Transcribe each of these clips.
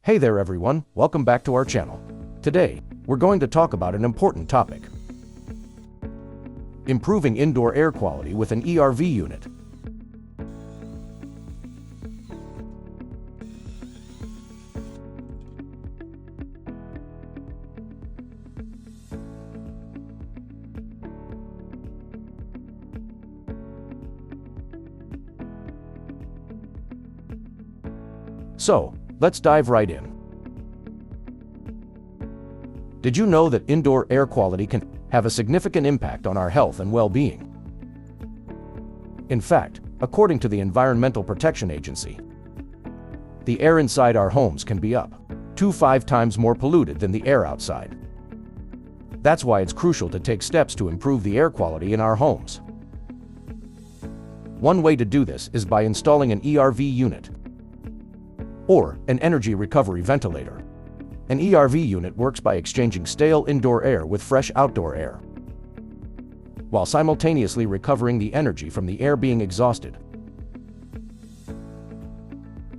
Hey there everyone, welcome back to our channel. Today, we're going to talk about an important topic. Improving indoor air quality with an ERV unit. So, let's dive right in. Did you know that indoor air quality can have a significant impact on our health and well-being? In fact, according to the Environmental Protection Agency, the air inside our homes can be up to 5 times more polluted than the air outside. That's why it's crucial to take steps to improve the air quality in our homes. One way to do this is by installing an ERV unit, or an energy recovery ventilator. An ERV unit works by exchanging stale indoor air with fresh outdoor air, while simultaneously recovering the energy from the air being exhausted.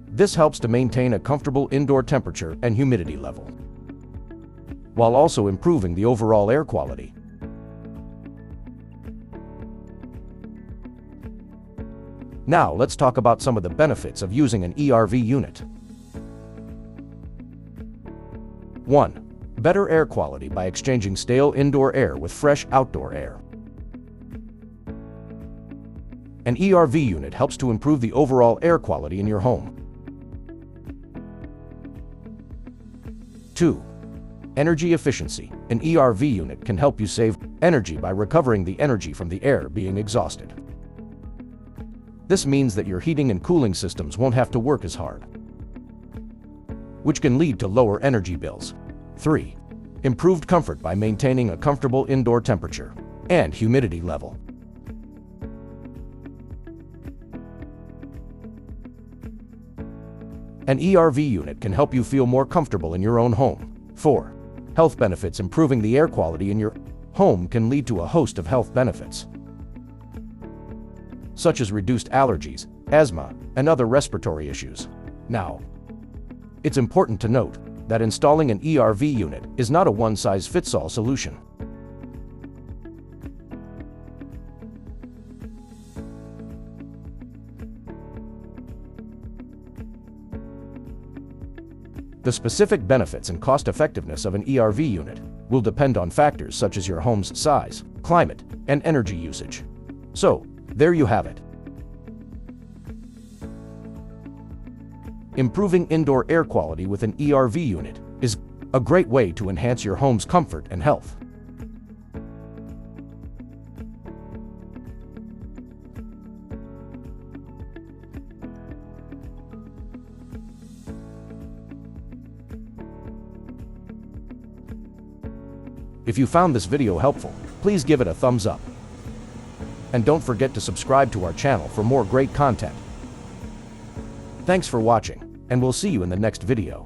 This helps to maintain a comfortable indoor temperature and humidity level, while also improving the overall air quality. Now let's talk about some of the benefits of using an ERV unit. 1. Better air quality by exchanging stale indoor air with fresh outdoor air. An ERV unit helps to improve the overall air quality in your home. 2. Energy efficiency. An ERV unit can help you save energy by recovering the energy from the air being exhausted. This means that your heating and cooling systems won't have to work as hard, which can lead to lower energy bills. 3. Improved comfort by maintaining a comfortable indoor temperature and humidity level. An ERV unit can help you feel more comfortable in your own home. 4. Health benefits. Improving the air quality in your home can lead to a host of health benefits, such as reduced allergies, asthma, and other respiratory issues. Now, it's important to note that installing an ERV unit is not a one-size-fits-all solution. The specific benefits and cost-effectiveness of an ERV unit will depend on factors such as your home's size, climate, and energy usage. So, there you have it. Improving indoor air quality with an ERV unit is a great way to enhance your home's comfort and health. If you found this video helpful, please give it a thumbs up. And don't forget to subscribe to our channel for more great content. Thanks for watching, and we'll see you in the next video.